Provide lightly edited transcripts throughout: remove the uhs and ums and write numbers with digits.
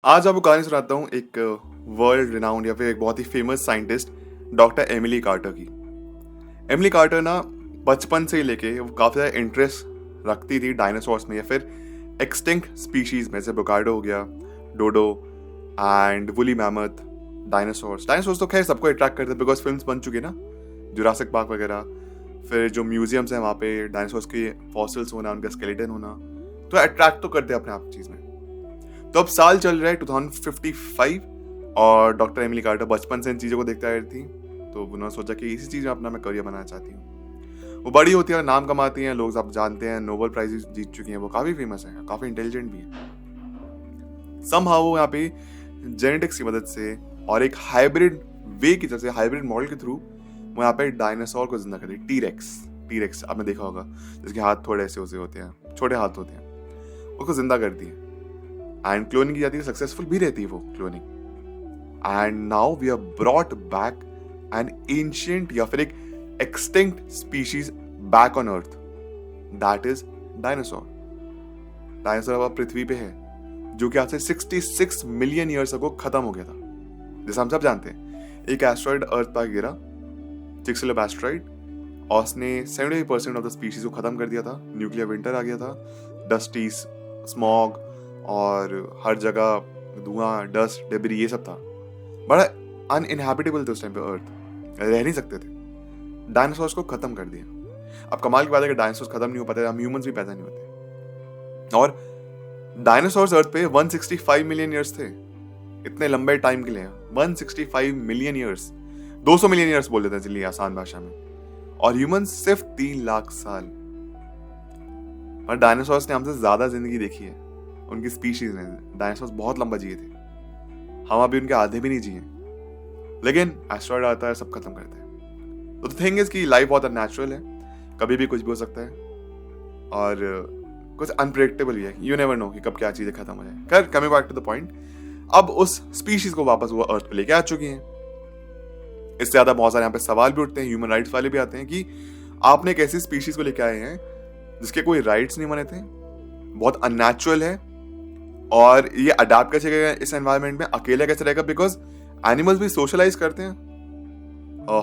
आज आपको कहानी सुनाता हूँ एक वर्ल्ड रिनाउंड या फिर एक बहुत ही famous scientist doctor Emily Carter की। एमिली कार्टर ना बचपन से ही लेके वो काफ़ी ज़्यादा इंटरेस्ट रखती थी डायनासोर्स में या फिर एक्सटिंक्ट स्पीशीज में, जैसे बोकार्डो हो गया, डोडो एंड वुली मैमथ। डायनासोर्स तो खैर सबको अट्रैक्ट करते हैं बिकॉज फिल्म्स बन चुकी है ना, जुरासिक पार्क वगैरह। फिर जो म्यूजियम्स हैं वहाँ पे डायनासोर्स के फॉसिल्स होना, उनका स्केलेटन होना, तो अट्रैक्ट तो करते हैं अपने आप चीज़ में। तो अब साल चल रहा है 2055 और डॉक्टर एमिली कार्टर बचपन से इन चीज़ों को देखते आ रही थी, तो उन्होंने सोचा कि इसी चीज़ में अपना मैं करियर बनाना चाहती हूँ। वो बड़ी होती है, नाम कमाती हैं, लोग सब जानते हैं, नोबेल प्राइज जीत चुकी हैं, वो काफ़ी फेमस है, काफ़ी इंटेलिजेंट भी है। समहाउ वो यहाँ पे जेनेटिक्स की मदद से और एक हाइब्रिड वे की तरफ से, हाइब्रिड मॉडल के थ्रू वो यहाँ पे डायनासोर को जिंदा कर दी। टीरेक्स आपने देखा होगा, जिसके हाथ थोड़े ऐसे होते हैं, छोटे हाथ होते हैं, उसको जिंदा कर दिए एंड क्लोनिंग की जाती है, सक्सेसफुल भी रहती है वो cloning. And now we are brought back an ancient या फिर एक extinct species back on earth, that is dinosaur. Dinosaur अब पृथ्वी पे है, जो कि आज से 66 मिलियन ईयर्स अगो खत्म हो गया था। जैसे हम सब जानते हैं, एक एस्ट्रॉइड अर्थ पर गिरा, चिक्सलर एस्ट्रॉइड, और उसने 70% ऑफ द स्पीशीज को खत्म कर दिया था। न्यूक्लियर विंटर आ गया था, डस्टी स्मॉग और हर जगह धुआं, डस्ट, डेब्री, ये सब था। बड़ा अनइनहैबिटेबल था उस टाइम पे अर्थ, रह नहीं सकते थे। डायनासोर्स को खत्म कर दिया। अब कमाल की बात है कि डायनासोर्स खत्म नहीं हो पाते, हम ह्यूमंस भी पैदा नहीं होते। और डायनासोर्स अर्थ पे 165 मिलियन ईयर्स थे, इतने लंबे टाइम के लिए 165 मिलियन ईयर्स, 200 मिलियन ईयर्स बोल देते हैं चलिए आसान भाषा में, और ह्यूमंस सिर्फ 3 लाख साल। और डायनासोर्स ने हमसे ज्यादा जिंदगी देखी है, उनकी स्पीशीज ने। डायनासोर्स बहुत लंबा जिए थे, हम अभी उनके आधे भी नहीं जिए, लेकिन एस्ट्रॉइड आता है, सब खत्म करते हैं। तो थिंग इज कि लाइफ बहुत अननेचुरल है, कभी भी कुछ भी हो सकता है और कुछ अनप्रेडिक्टेबल भी है। यू नेवर नो कि कब क्या चीजें खत्म हो जाए। खैर, coming back to the point, अब उस स्पीशीज को वापस वो अर्थ पे लेके आ चुकी हैं। इससे ज्यादा बहुत सारे यहाँ पे सवाल भी उठते हैं, ह्यूमन राइट्स वाले भी आते हैं कि आपने एक ऐसी स्पीशीज को लेके आए हैं जिसके कोई राइट्स नहीं बने थे, बहुत अननेचुरल है, और ये अडाप्ट कैसे करेगा इस एनवायरनमेंट में, अकेले कैसे रहेगा, बिकॉज एनिमल्स भी सोशलाइज करते हैं,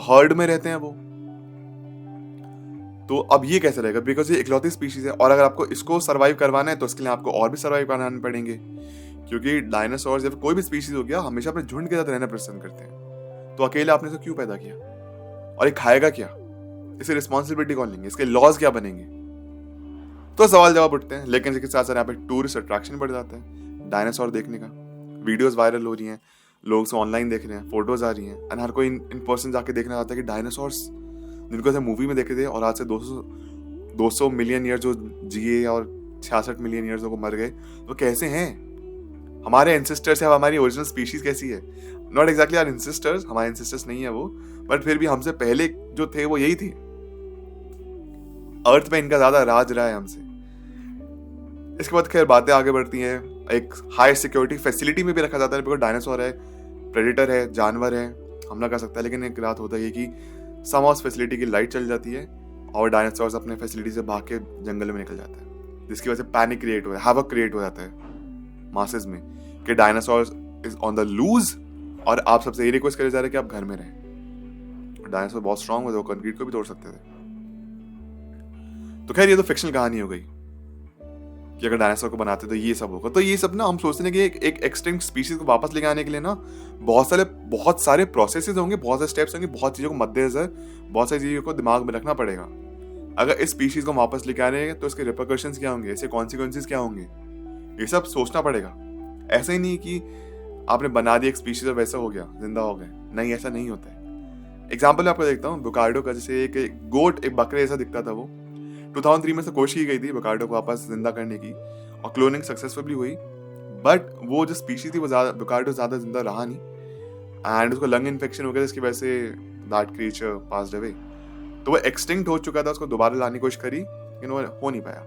हर्ड में रहते हैं वो। तो अब ये कैसे रहेगा, बिकॉज ये इकलौती स्पीशीज है, और अगर आपको इसको सर्वाइव करवाना है तो इसके लिए आपको और भी सर्वाइव कराने पड़ेंगे, क्योंकि डायनासोर या फिर कोई भी स्पीशीज हो गया हमेशा अपने झुंड के साथ रहना पसंद करते हैं। तो अकेले आपने इसे क्यों पैदा किया, और ये खाएगा क्या, इसे रिस्पॉन्सिबिलिटी कौन लेंगे, इसके लॉज क्या बनेंगे। तो सवाल जवाब उठते हैं, लेकिन इसके साथ साथ यहाँ पे टूरिस्ट अट्रैक्शन बढ़ जाता है डायनासोर देखने का। वीडियोस वायरल हो रही हैं, लोग से ऑनलाइन देख रहे हैं, फोटोज आ रही हैं, एंड हर कोई इन पर्सन जाके देखना चाहता है कि डायनासोर्स जिनको मूवी में देखे थे और आज से 200 मिलियन ईयर जो जिए और 66 मिलियन ईयर्स को मर गए, तो कैसे हैं, हमारे एंसेस्टर्स है, हमारी ओरिजिनल स्पीशीज कैसी है। नॉट एग्जैक्टली आवर एंसेस्टर्स, हमारे एंसेस्टर्स नहीं है वो, बट फिर भी हमसे पहले जो थे वो यही थे। अर्थ पे इनका ज्यादा राज रहा है हमसे। इसके बाद खैर बातें आगे बढ़ती हैं, एक हाई सिक्योरिटी फैसिलिटी में भी रखा जाता है, बिकॉज डायनासोर है, प्रेडेटर है, जानवर है, हमला कर सकता है। लेकिन एक रात होता है कि समहाउ फैसिलिटी की लाइट चल जाती है और डायनासोर अपने फैसिलिटी से भाग के जंगल में निकल जाता है, जिसकी वजह से पैनिक क्रिएट हो, हैवक क्रिएट हो जाता है मासेस में कि dinosaur is on the loose, और आप सबसे ये रिक्वेस्ट करे जा रहे हैं कि आप घर में रहें। डायनासोर बहुत स्ट्रांग होते, वो कंक्रीट को भी तोड़ सकते थे। तो खैर ये तो फिक्शनल कहानी हो गई कि अगर डायनासोर को बनाते तो ये सब होगा। तो ये सब ना हम सोचते हैं कि एक एक्सटिंक्ट स्पीशीज को वापस लेके आने के लिए ना बहुत सारे प्रोसेसेस होंगे, बहुत सारे स्टेप्स होंगे, बहुत चीज़ों को मद्देनजर, बहुत सारी चीज़ों को दिमाग में रखना पड़ेगा। अगर इस स्पीशीज को वापस लेके आ रहे हैं तो इसके रिपरकशंस क्या होंगे, इसके कॉन्सिक्वेंसेस क्या होंगे, ये सब सोचना पड़ेगा। ऐसा ही नहीं कि आपने बना दिया एक स्पीशीज और वैसा हो गया, जिंदा हो गए, नहीं, ऐसा नहीं होता है। एग्जाम्पल आपको देखता हूँ बोकार्डो का, जैसे एक गोट, एक बकरे जैसा दिखता था वो। 2003 में से कोशिश की गई थी बोकार्डो को वापस जिंदा करने की, और क्लोनिंग सक्सेसफुली हुई, बट वो जो स्पीशीज थी वो बोकार्डो ज्यादा जिंदा रहा नहीं, एंड उसको लंग इन्फेक्शन हो गया, जिसकी वजह say that creature passed away. तो वो एक्सटिंक्ट हो चुका था, उसको दोबारा लाने की कोशिश करी लेकिन वो हो नहीं पाया।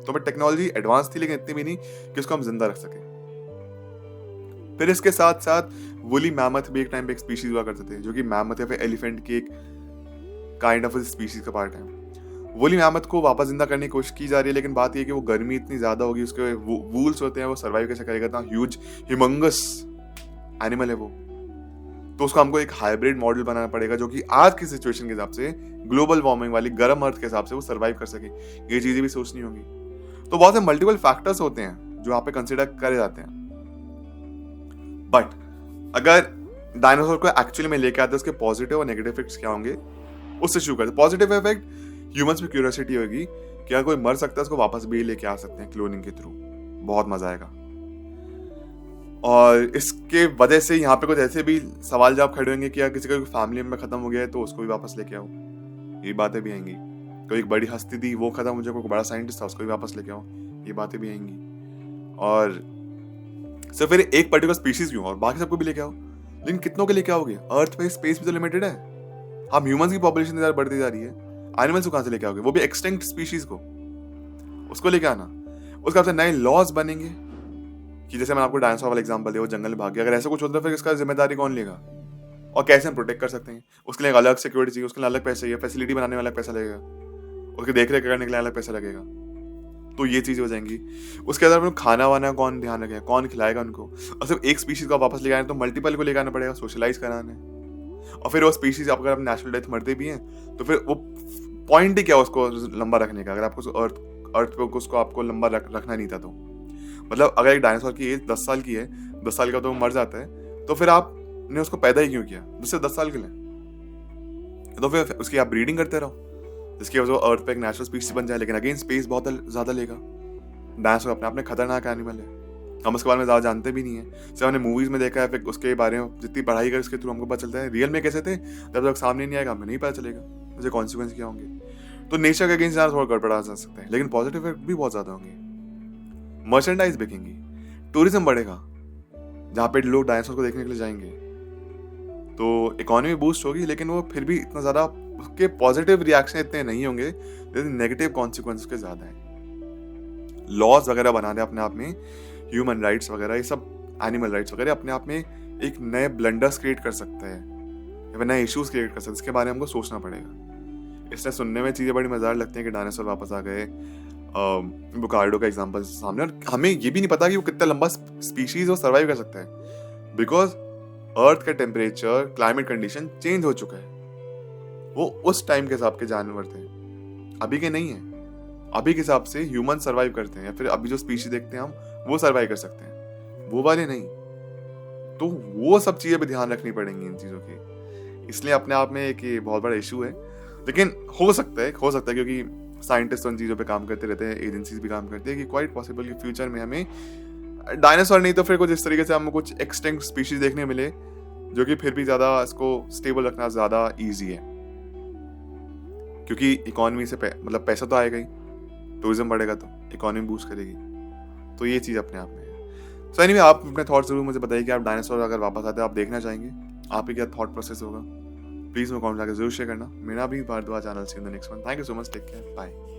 तो बट टेक्नोलॉजी एडवांस थी, लेकिन इतनी भी नहीं कि उसको हम जिंदा रख सके। फिर इसके साथ साथ वुली मैमथ भी एक टाइम पे एक स्पीशीज हुआ करते थे, जो कि मैमथ या फिर एलिफेंट की एक काइंड ऑफ स्पीशीज का पार्ट है। वोली मैमथ को वापस जिंदा करने की कोशिश की जा रही है, लेकिन बात ये है कि वो गर्मी इतनी ज़्यादा होगी, उसके वूल्स होते हैं, वो सर्वाइव कैसे करेगा, इतना ह्यूज हिमंगस एनिमल है वो। तो उसको हमको एक हाइब्रिड मॉडल बनाना पड़ेगा जो कि आज की सिचुएशन के हिसाब से, ग्लोबल वार्मिंग वाली गर्म अर्थ के हिसाब से वो सर्वाइव कर सके। ये चीज़ें भी सोचनी होंगी। तो बहुत से मल्टीपल फैक्टर्स होते हैं जो यहाँ पे कंसिडर करे जाते हैं। बट अगर डायनासोर को एक्चुअली में लेके आते हैं, उसके पॉजिटिव और नेगेटिव इफेक्ट्स क्या होंगे, उससे शुरू करते। पॉजिटिव इफेक्ट, ह्यूमंस में क्यूरियोसिटी होगी कि अगर कोई मर सकता है उसको वापस भी लेके आ सकते हैं क्लोनिंग के थ्रू, बहुत मजा आएगा। और इसके वजह से यहाँ पे कुछ ऐसे भी सवाल जवाब खड़े होंगे कि यार किसी का फैमिली मेंबर खत्म हो गया है तो उसको भी वापस लेके आओ, ये बातें भी आएंगी। कोई एक बड़ी हस्ती थी वो खत्म हो जाए, कोई बड़ा साइंटिस्ट था उसको भी वापस लेके आओ, ये बातें भी आएंगी। और सिर्फ फिर एक पर्टिकुलर स्पीशीज क्यों और बाकी सबको भी लेके आओ, लेकिन कितनों के लेके आओगे? अर्थ पे स्पेस भी तो लिमिटेड है। हम ह्यूमंस की पॉपुलेशन ज़्यादा बढ़ती जा रही है, एनिमल्स को कहाँ से लेके आओगे, वो भी एक्सटिंक्ट स्पीशीज को, उसको लेके आना। उसके बाद से नए लॉज बनेंगे कि जैसे मैंने आपको डायनासोर वाला एग्जांपल दिया, वो जंगल में भाग गया, अगर ऐसा कुछ होता है फिर इसका जिम्मेदारी कौन लेगा और कैसे हम प्रोटेक्ट कर सकते हैं? उसके लिए अलग सिक्योरिटी चाहिए, उसके लिए अलग पैसे चाहिए, फैसिलिटी बनाने वाला पैसा लगेगा, उसके देख रेख करने के लिए अलग पैसा लगेगा। तो ये चीज़ें हो जाएंगी। उसके बाद खाना वाना कौन ध्यान रखेगा, कौन खिलाएगा उनको? और सिर्फ एक स्पीशीज को वापस ले आए तो मल्टीपल को लेकर आना पड़ेगा, सोशलाइज कराना है। और फिर वो स्पीशीज आप अगर नेचुरल डेथ मरते भी हैं तो फिर वो पॉइंट ही क्या उसको लंबा रखने का, अगर आपको अर्थ पे उसको आपको लंबा रखना नहीं था तो। मतलब अगर एक डायनासोर की एज 10 साल की है, 10 साल का तो मर जाता है, तो फिर आपने उसको पैदा ही क्यों किया? सिर्फ 10 साल के लिए। तो फिर उसकी आप ब्रीडिंग करते रहो जिसकी वजह से अर्थ पे एक नेचुरल स्पीशीज बन जाए। लेकिन अगेन स्पेस बहुत ज़्यादा लेगा। डायनासोर अपने आप में खतरनाक एनिमल है, हम उसके बारे में ज़्यादा जानते भी नहीं है। सिर्फ हमने मूवीज़ में देखा है, फिर उसके बारे में जितनी पढ़ाई कर उसके थ्रू हमको पता चलता है रियल में कैसे थे, जब तक सामने नहीं आएगा हमें नहीं पता चलेगा मुझे कॉन्सिक्वेंस क्या होंगे। तो नेचर के अगेंस्ट ज़्यादा थोड़ा गड़बड़ा जा सकता है, लेकिन पॉजिटिव इफेक्ट भी बहुत ज़्यादा होंगे। मर्चेंडाइज बिकेंगी, टूरिज्म बढ़ेगा, जहाँ पे लोग डायनासोर को देखने के लिए जाएंगे, तो इकोनॉमी बूस्ट होगी। लेकिन वो फिर भी इतना ज़्यादा उसके पॉजिटिव रिएक्शन इतने नहीं होंगे, लेकिन नेगेटिव कॉन्सिक्वेंस के ज़्यादा है। लॉज वगैरह बनाने अपने आप में, ह्यूमन राइट्स वगैरह, ये सब एनिमल राइट्स वगैरह अपने आप में एक नए ब्लंडर्स क्रिएट कर सकता है या फिर नए इश्यूज क्रिएट कर सकता है, इसके बारे में हमको सोचना पड़ेगा। इसलिए सुनने में चीज़ें बड़ी मज़ेदार लगती हैं कि डायनासोर वापस आ गए, बुकार्डो का एग्जांपल सामने, और हमें ये भी नहीं पता कि वो कितना लंबा स्पीशीज वो सर्वाइव कर सकता है, बिकॉज अर्थ का टेम्परेचर, क्लाइमेट कंडीशन चेंज हो चुका है। वो उस टाइम के हिसाब के जानवर थे, अभी के नहीं है। अभी के हिसाब से ह्यूमन सर्वाइव करते हैं या फिर अभी जो स्पीशीज देखते हैं हम वो सर्वाइव कर सकते हैं, वो वाले नहीं। तो वो सब चीज़ें भी ध्यान रखनी पड़ेंगी इन चीज़ों की। इसलिए अपने आप में एक ये बहुत बड़ा इशू है, लेकिन हो सकता है क्योंकि साइंटिस्ट उन चीज़ों पे काम करते रहते हैं, एजेंसीज भी काम करती है, कि क्वाइट पॉसिबल कि फ्यूचर में हमें डायनासोर नहीं तो फिर कुछ इस तरीके से हमें कुछ एक्सटिंक्ट स्पीशीज देखने मिले, जो कि फिर भी ज़्यादा इसको स्टेबल रखना ज़्यादा ईजी है, क्योंकि इकोनॉमी से मतलब पैसा तो आएगा ही, टूरिज्म बढ़ेगा तो इकोनॉमी बूस्ट करेगी। तो ये चीज़ अपने आप में है। सो एनीवे, आप अपने थॉट्स जरूर मुझे बताइए कि आप डायनासोर अगर वापस आते हैं आप देखना चाहेंगे, आपकी क्या थॉट प्रोसेस होगा, प्लीज़ मैं कमेंट करके जरूर शेयर करना। मेरा भी भारद्वाज चैनल से in the next one. Thank you so much, take care, bye.